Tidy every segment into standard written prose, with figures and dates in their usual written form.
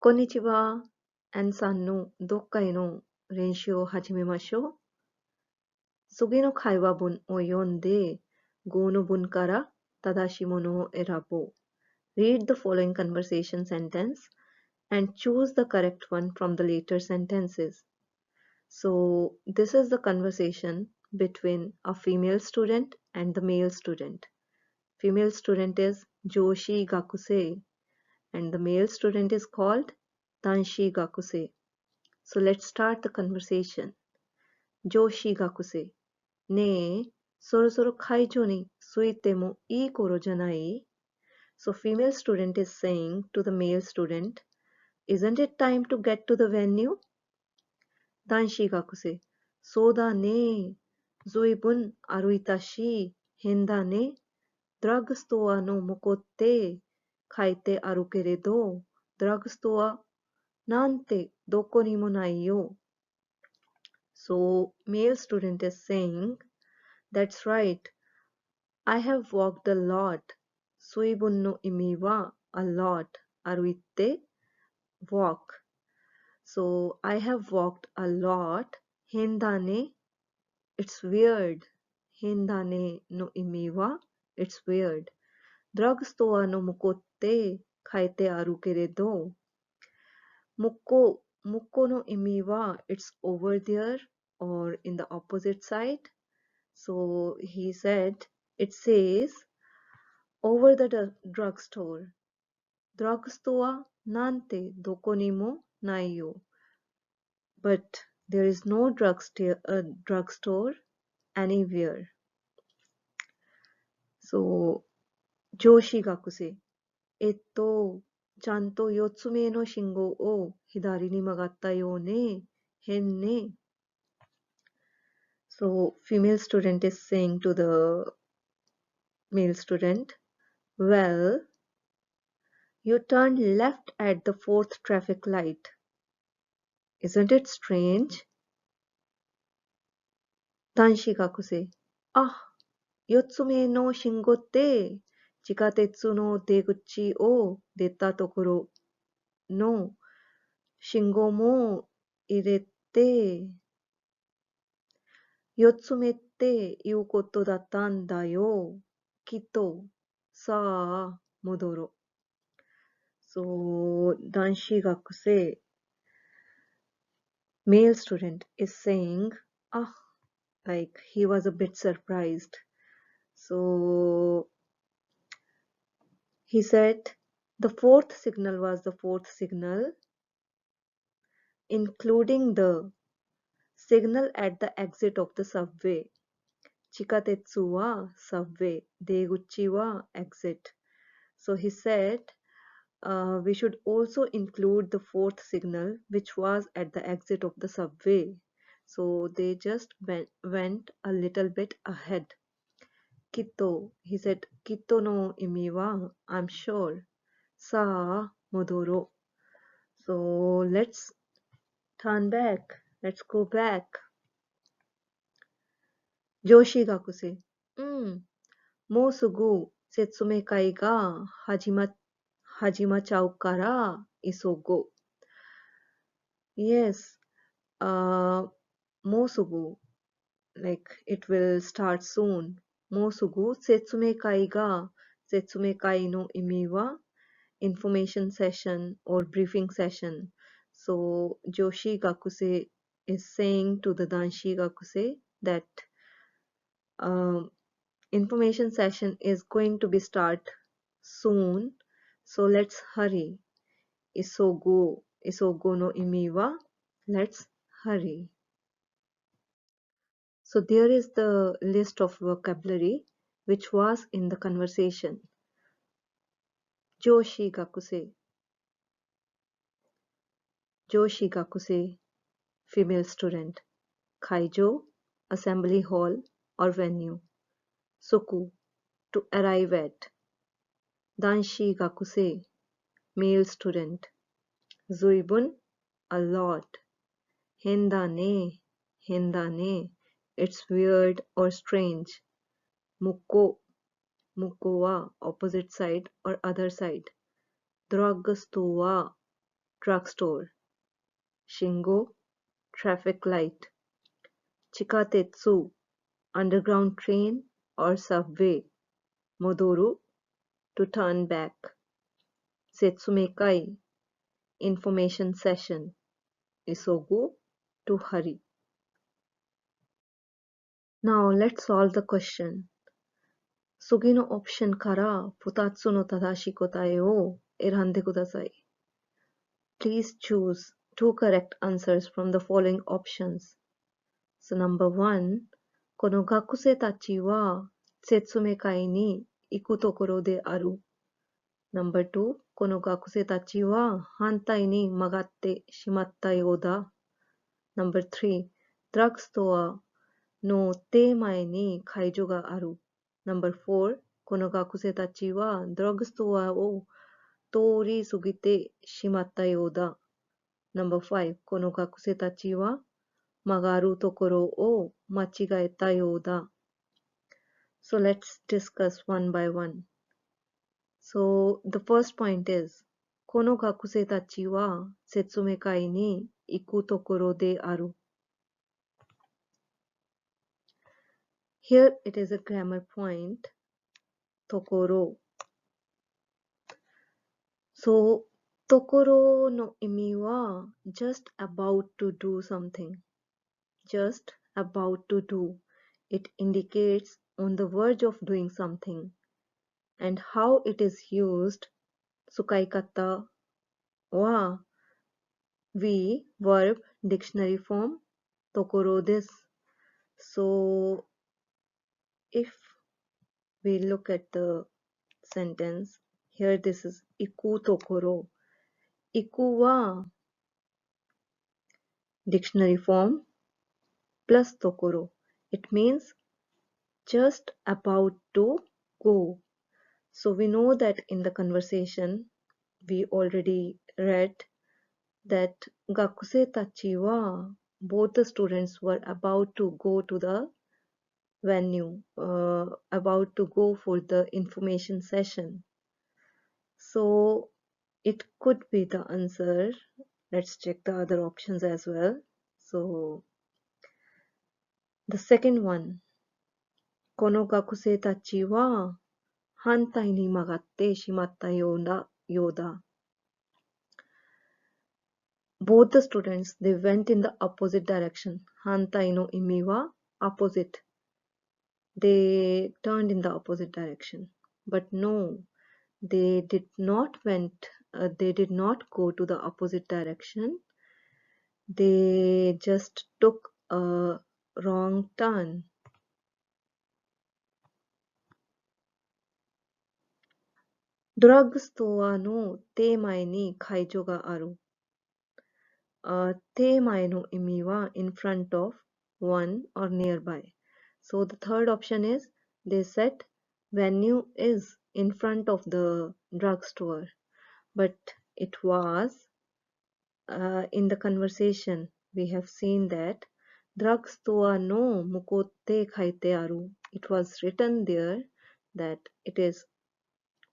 こんにちは。アンさんの読解の練習を始めましょう。次の会話文を読んで、語の文から正しいものを選ぼう。Read the following conversation sentence and choose the correct one from the later sentences. So, this is the conversation between a female student and the male student. Female student is Joshi Gakuse and the male student is called Tanshi Gakuse. So let's start the conversation. 上司学生。ねえ、そろそろ会場に着いてもいい頃じゃない？ So female student is saying to the male student, Isn't it time to get to the venue? 男子学生。そうだね。ずいぶん歩いたし、変だね。ドラッグストアの向こうって書いてあるけれど、ドラッグストアなんてどこにもないよ。So, male student is saying, That's right, I have walked a lot. 水分の意味は a lot. 歩いて walk. So, I have walked a lot. 変だね It's weird. 変だねの意味は It's weird. ドラッグストアの向こうって書いてあるけれど、向こうの意味は It's over there or in the opposite side. So he said, it says over the drugstore. Drugstore なんてどこにもないよ。But there is no drugstore anywhere. So 上司学生。ちゃんと4つ目の信号を左に曲がったよね。変ね。So female student is saying to the male student, Well, you turned left at the fourth traffic light. Isn't it strange? 男子学生。あ、4つ目の信号って地下鉄の出口を出たところの信号も入れて、4つ目っていうことだったんだよ。きっと。さあ、戻ろう。So, 男子学生 male student is saying, ah, like he was a bit surprised. So he said the fourth signal was the fourth signal, including the signal at the exit of the subway. Chikatetsu wa subway, deguchi wa exit. So he said we should also include the fourth signal, which was at the exit of the subway. So they just went a little bit ahead. Kitto, he said, Kitto no imi wa, I'm sure. Sa modoro. So let's turn back. Let's go back. Joshi gakuse. もうすぐ説明会が始まっちゃうから急ごう。Yes,もうすぐ like it will start soon. もうすぐ説明会の意味は information session or briefing session. So Joshi Gakuse is saying to the Danshi Gakuse that information session is going to be start soon. So let's hurry. Isogo no imi wa let's hurry. So there is the list of vocabulary which was in the conversation. Joshi Gakuse. Joshi Gakuse, female student. Kaijo, assembly hall or venue. Suku, to arrive at. Danshi Gakuse, male student. Zuibun, a lot. Henda ne, it's weird or strange. Muko wa, opposite side or other side. Drugstore, drugstore. Shingo, traffic light. Chikatetsu, underground train or subway. Modoru, to turn back. Setsumekai, information session. Isogu, to hurry. Now let's solve the question. Sugi no option kara futatsu no tadashi kotae o erande kudasai. Please choose two correct answers from the following options. So number 1, この学生たちは説明会に行くところである。Number 2、この学生たちは反対に曲がってしまったようだ。Number 3、ドラッグストアの手前に会場がある。Number 4、この学生たちはドラッグストアを通り過ぎてしまったようだ。Number 5、この学生たちは曲がるところを間違えたようだ。So let's discuss one by one. So the first point is この学生たちは説明会に行くところである。Here it is a grammar point. ところ。So ところの意味は just about to do something. Just about to do. It indicates on the verge of doing something. And how it is used, 使い方は we verb dictionary form ところです。So if we look at the sentence, here this is 行くところ。行くは dictionary form plus ところ。It means just about to go. So we know that in the conversation we already read that 学生たちは both the students were about to go to the venue, about to go for the information session. So it could be the answer. Let's check the other options as well. So the second one, この学生たちは反対に曲がってしまったようだ。Both the students, they went in the opposite direction. 反対の意味は opposite. They turned in the opposite direction. But no, they did not go to the opposite direction. They just took a wrong turn. Drug store の手前に会場がある。手前の意味は in front of, one or nearby. So the third option is they said venue is in front of the drugstore, but it was in the conversation we have seen that drugstore no mukotte kaite aru. It was written there that it is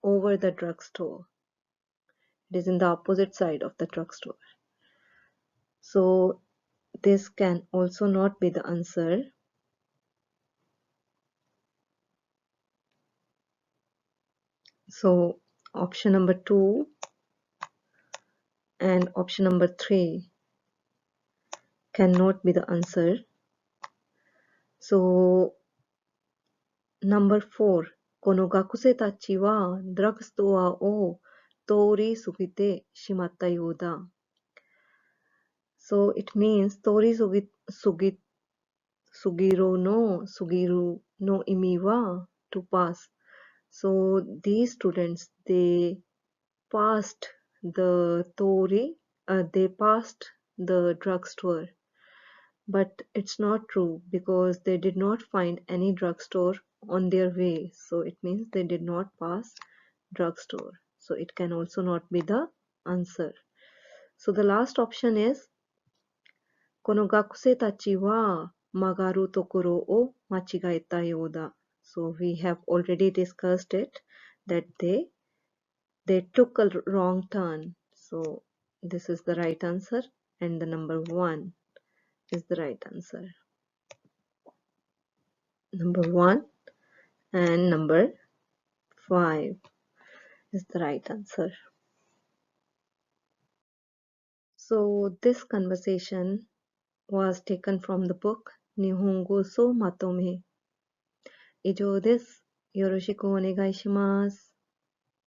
over the drugstore. It is in the opposite side of the drugstore. So this can also not be the answer. So option number 2 and option number 3 cannot be the answer. So number 4, この学生たちはドラッグストアを通り過ぎてしまったようだ。So it means 通り過ぎるの意味は to pass. So these students, they passed the drugstore. But it's not true because they did not find any drugstore on their way. So it means they did not pass drugstore. So it can also not be the answer. So the last option is この学生たちは曲がるところを間違えたようだ。So we have already discussed it that they took a wrong turn. So This is the right answer, and the number 1 is the right answer. Number 1 and number 5 is the right answer. So this conversation was taken from the book Nihongo so Matome. 以上です。よろしくお願いします。